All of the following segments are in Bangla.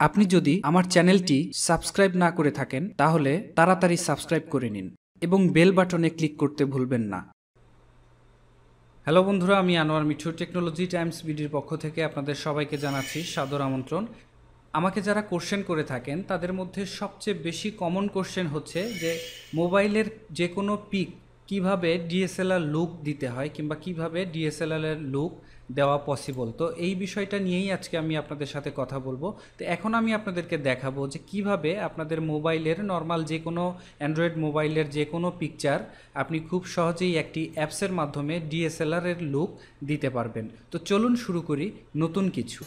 আপনি যদি আমার চ্যানেলটি সাবস্ক্রাইব না করে থাকেন তাহলে তাড়াতাড়ি সাবস্ক্রাইব করে নিন এবং বেল বাটনে ক্লিক করতে ভুলবেন না। হ্যালো বন্ধুরা, আমি আনোয়ার মিঠু টেকনোলজি টাইমস বিডির পক্ষ থেকে আপনাদের সবাইকে জানাচ্ছি সাদর আমন্ত্রণ। আমাকে যারা কোশ্চেন করে থাকেন তাদের মধ্যে সবচেয়ে বেশি কমন কোশ্চেন হচ্ছে যে মোবাইলের যে কোনো পিক কিভাবে ডিএসএলআর লুক দিতে হয় কিংবা কিভাবে ডিএসএলআরের লুক দেওয়া পসিবল। তো এই বিষয়টা নিয়েই আজকে আমি আপনাদের সাথে কথা বলবো। তো এখন আমি আপনাদেরকে দেখাবো যে কিভাবে আপনাদের মোবাইলের নর্মাল যে কোনো অ্যান্ড্রয়েড মোবাইলের যে কোনো পিকচার আপনি খুব সহজেই একটি অ্যাপসের মাধ্যমে ডিএসএলআরের লুক দিতে পারবেন। তো চলুন শুরু করি নতুন কিছু।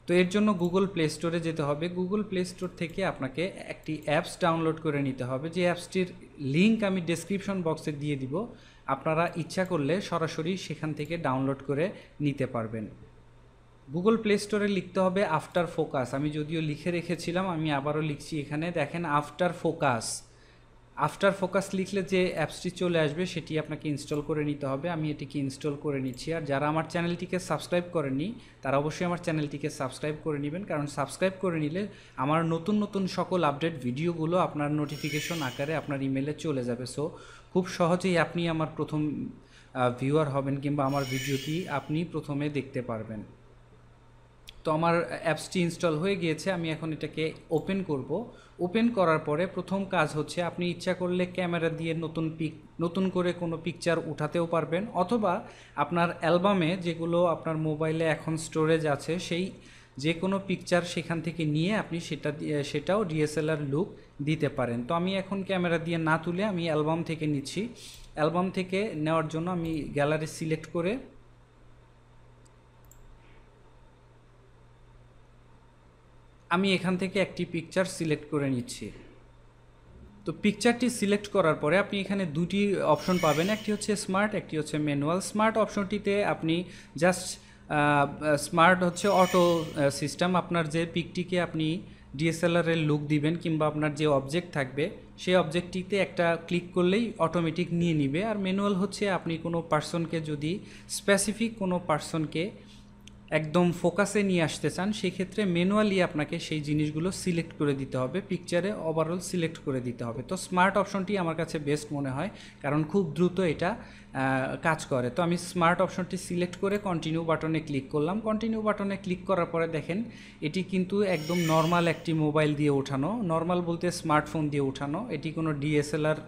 তো এর জন্য গুগল প্লে স্টোরে যেতে হবে। গুগল প্লে স্টোর থেকে আপনাকে একটি অ্যাপস ডাউনলোড করে নিতে হবে, যে অ্যাপসটির লিঙ্ক আমি ডেসক্রিপশন বক্সে দিয়ে দিব। আপনারা ইচ্ছা করলে সরাসরি সেখান থেকে ডাউনলোড করে নিতে পারবেন। গুগল প্লে স্টোরে লিখতে হবে আফটার ফোকাস। আমি যদিও লিখে রেখেছিলাম, আমি আবারও লিখছি এখানে, দেখেন আফটার ফোকাস। আফটার ফোকাস লিখলে যে অ্যাপসটি চলে আসবে সেটি আপনাকে ইনস্টল করে নিতে হবে। আমি এটিকে ইনস্টল করে নিচ্ছি। আর যারা আমার চ্যানেলটিকে সাবস্ক্রাইব করেননি তারা অবশ্যই আমার চ্যানেলটিকে সাবস্ক্রাইব করে নেবেন, কারণ সাবস্ক্রাইব করে নিলে আমার নতুন নতুন সকল আপডেট ভিডিওগুলো আপনার নোটিফিকেশন আকারে আপনার ইমেলে চলে যাবে। সো খুব সহজেই আপনি আমার প্রথম ভিউয়ার হবেন কিংবা আমার ভিডিওটি আপনি প্রথমে দেখতে পারবেন। তো আমার অ্যাপসটি ইনস্টল হয়ে গিয়েছে, আমি এখন এটাকে ওপেন করব। ওপেন করার পরে প্রথম কাজ হচ্ছে, আপনি ইচ্ছা করলে ক্যামেরা দিয়ে নতুন করে কোনো পিকচার উঠাতেও পারবেন, অথবা আপনার অ্যালবামে যেগুলো আপনার মোবাইলে এখন স্টোরেজ আছে সেই যে কোনো পিকচার সেখান থেকে নিয়ে আপনি সেটাও ডিএসএলআর লুক দিতে পারেন। তো আমি এখন ক্যামেরা দিয়ে না তুলে আমি অ্যালবাম থেকে নিচ্ছি। অ্যালবাম থেকে নেওয়ার জন্য আমি গ্যালারি সিলেক্ট করে আমি এখান থেকে একটি পিকচার সিলেক্ট করে নিচ্ছি। তো পিকচারটি সিলেক্ট করার পরে আপনি এখানে দুটি অপশন পাবেন, একটি হচ্ছে স্মার্ট, একটি হচ্ছে ম্যানুয়াল। স্মার্ট অপশনটিতে আপনি জাস্ট স্মার্ট হচ্ছে অটো সিস্টেম, আপনার যে পিকটিকে আপনি ডিএসএলআরের লুক দিবেন কিংবা আপনার যে অবজেক্ট থাকবে সেই অবজেক্টটিতে একটা ক্লিক করলেই অটোমেটিক নিয়ে নিবে। আর ম্যানুয়াল হচ্ছে আপনি কোনো পার্সনকে যদি স্পেসিফিক কোনো পার্সনকে একদম ফোকাসে নিয়ে আসতে চান সেক্ষেত্রে ম্যানুয়ালি আপনাকে সেই জিনিসগুলো সিলেক্ট করে দিতে হবে, পিকচারে ওভারঅল সিলেক্ট করে দিতে হবে। তো স্মার্ট অপশনটি আমার কাছে বেস্ট মনে হয়, কারণ খুব দ্রুত এটা কাজ করে। তো আমি স্মার্ট অপশনটি সিলেক্ট করে কন্টিনিউ বাটনে ক্লিক করলাম। কন্টিনিউ বাটনে ক্লিক করার পরে দেখেন এটি কিন্তু একদম নর্মাল একটি মোবাইল দিয়ে ওঠানো, নর্মাল বলতে স্মার্টফোন দিয়ে ওঠানো, এটি কোনো ডিএসএলআর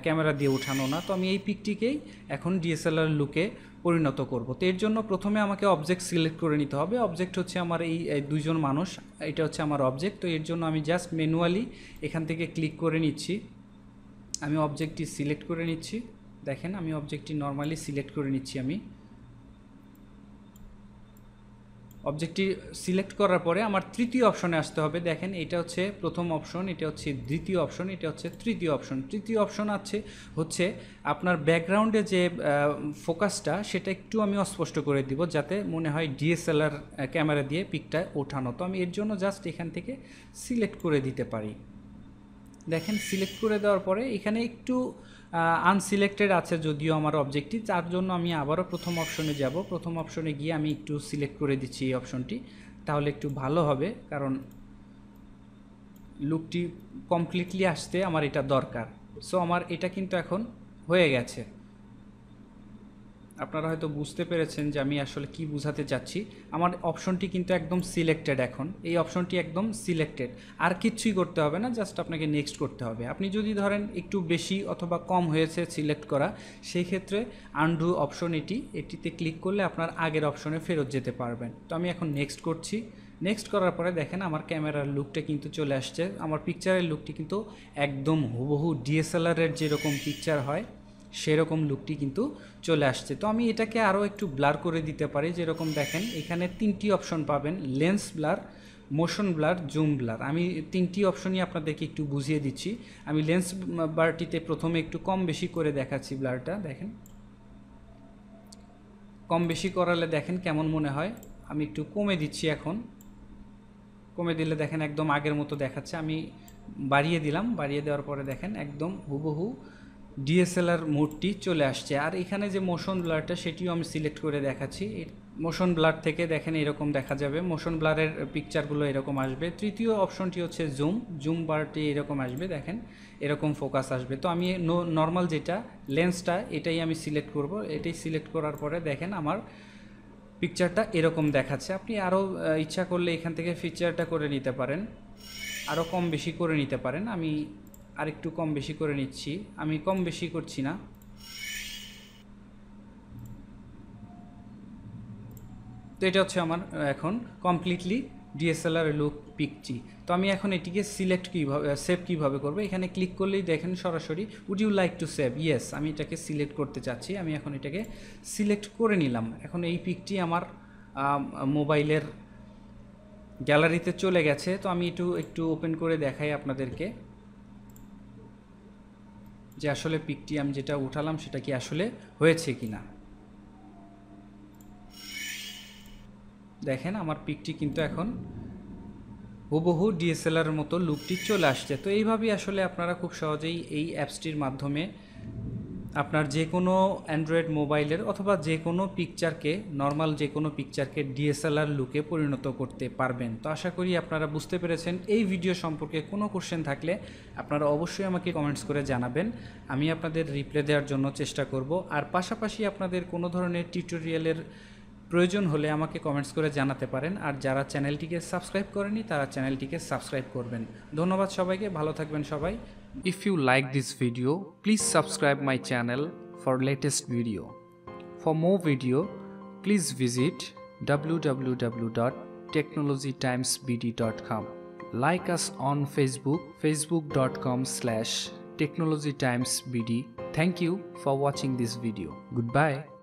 ক্যামেরা দিয়ে ওঠানো না। তো আমি এই পিকটিকেই এখন ডিএসএলআর লুকে পরিণত করব। তো এর জন্য প্রথমে আমাকে অবজেক্ট সিলেক্ট করে নিতে হবে। অবজেক্ট হচ্ছে আমার এই দুইজন মানুষ, এটা হচ্ছে আমার অবজেক্ট। তো এর জন্য আমি জাস্ট ম্যানুয়ালি এখান থেকে ক্লিক করে নিচ্ছি। আমি অবজেক্টটি সিলেক্ট করে নিচ্ছি। দেখেন আমি অবজেক্টটি নর্মালি সিলেক্ট করে নিচ্ছি। আমি অবজেক্টটি সিলেক্ট করার পরে আমার তৃতীয় অপশনে আসতে হবে। দেখেন এটা হচ্ছে প্রথম অপশন, এটা হচ্ছে দ্বিতীয় অপশন, এটা হচ্ছে তৃতীয় অপশন। তৃতীয় অপশন হচ্ছে আপনার ব্যাকগ্রাউন্ডে যে ফোকাসটা সেটা একটু আমি অস্পষ্ট করে দিব, যাতে মনে হয় ডিএসএলআর ক্যামেরা দিয়ে পিকটা ওঠানো। তো আমি এর জন্য জাস্ট এখান থেকে সিলেক্ট করে দিতে পারি। দেখেন সিলেক্ট করে দেওয়ার পরে এখানে একটু আনসিলেক্টেড আছে যদিও আমার অবজেক্টটি, তার জন্য আমি আবারও প্রথম অপশনে যাব। প্রথম অপশনে গিয়ে আমি একটু সিলেক্ট করে দিচ্ছি এই অপশনটি, তাহলে একটু ভালো হবে, কারণ লুকটি কমপ্লিটলি আসতে আমার এটা দরকার। সো আমার এটা কিন্তু এখন হয়ে গেছে। আপনারা হয়তো বুঝতে পেরেছেন যে আমি আসলে কি বোঝাতে চাচ্ছি। আমার অপশনটি কিন্তু একদম সিলেক্টেড, এখন এই অপশনটি একদম সিলেক্টেড, আর কিচ্ছুই করতে হবে না, জাস্ট আপনাকে নেক্সট করতে হবে। আপনি যদি ধরেন একটু বেশি অথবা কম হয়েছে সিলেক্ট করা, সেই ক্ষেত্রে আনডু অপশন এটিতে ক্লিক করলে আপনার আগের অপশনে ফেরত যেতে পারবেন। তো আমি এখন নেক্সট করছি। নেক্সট করার পরে দেখেন আমার ক্যামেরার লুকটা কিন্তু চলে আসছে, আমার পিকচারের লুকটি কিন্তু একদম হুবহু ডিএসএলআরের যেরকম পিকচার হয় সেরকম লুকটি কিন্তু চলে আসছে। তো আমি এটাকে আরও একটু ব্লার করে দিতে পারি, যেরকম দেখেন এখানে তিনটি অপশন পাবেন, lens blur, motion blur, zoom blur. আমি তিনটি অপশনই আপনাদেরকে একটু বুঝিয়ে দিচ্ছি। আমি লেন্স ব্লারটিতে প্রথমে একটু কম বেশি করে দেখাচ্ছি ব্লারটা। দেখেন কম বেশি করালে দেখেন কেমন মনে হয়। আমি একটু কমে দিচ্ছি, এখন কমে দিলে দেখেন একদম আগের মতো দেখাচ্ছে। আমি বাড়িয়ে দিলাম, বাড়িয়ে দেওয়ার পরে দেখেন একদম হুবহু ডিএসএলআর মোডটি চলে আসছে। আর এখানে যে মোশন ব্লারটা সেটিও আমি সিলেক্ট করে দেখাচ্ছি। মোশন ব্লার থেকে দেখেন এরকম দেখা যাবে, মোশন ব্লারের পিকচারগুলো এরকম আসবে। তৃতীয় অপশনটি হচ্ছে জুম বারটি এরকম আসবে, দেখেন এরকম ফোকাস আসবে। তো আমি নর্মাল যেটা লেন্সটা এটাই আমি সিলেক্ট করব। এটাই সিলেক্ট করার পরে দেখেন আমার পিকচারটা এরকম দেখাচ্ছে। আপনি আরও ইচ্ছা করলে এখান থেকে ফিচারটা করে নিতে পারেন, আরও কম বেশি করে নিতে পারেন। আমি আরেকটু কম বেশি করে নিচ্ছি, আমি কম বেশি করছি না। তো এটা হচ্ছে আমার এখন কমপ্লিটলি ডিএসএলআর লুক পিকটি। তো আমি এখন এটিকে সিলেক্ট কীভাবে সেভ কীভাবে করবো, এখানে ক্লিক করলেই দেখেন সরাসরি would you like to save, yes আমি এটাকে সিলেক্ট করতে চাচ্ছি। আমি এখন এটাকে সিলেক্ট করে নিলাম। এখন এই পিকটি আমার মোবাইলের গ্যালারিতে চলে গেছে। তো আমি একটু ওপেন করে দেখাই আপনাদেরকে যে আসলে পিকটি আমি যেটা উঠালাম সেটা কি আসলে হয়েছে কিনা। দেখেন আমার পিকটি কিন্তু এখন হুবহু ডিএসএলআর মতো লুকটি চলে আসছে। তো এইভাবেই আসলে আপনারা খুব সহজেই এই অ্যাপসটির মাধ্যমে আপনার যে কোনো অ্যান্ড্রয়েড মোবাইলের অথবা যে কোনো পিকচারকে, নর্মাল যে কোনো পিকচারকে ডিএসএলআর লুকে পরিণত করতে পারবেন। তো আশা করি আপনারা বুঝতে পেরেছেন। এই ভিডিও সম্পর্কে কোনো কোশ্চেন থাকলে আপনারা অবশ্যই আমাকে কমেন্টস করে জানাবেন, আমি আপনাদের রিপ্লাই দেওয়ার জন্য চেষ্টা করব। আর পাশাপাশি আপনাদের কোনো ধরনের টিউটোরিয়ালের প্রয়োজন হলে আমাকে কমেন্টস করে জানাতে পারেন। আর যারা চ্যানেলটিকে সাবস্ক্রাইব করেনি তারা চ্যানেলটিকে সাবস্ক্রাইব করবেন। ধন্যবাদ সবাইকে, ভালো থাকবেন সবাই। If you like this video, please subscribe my channel for latest video. For more video, please visit www.technologytimesbd.com. Like us on Facebook, facebook.com/technologytimesbd. Thank you for watching this video. Goodbye.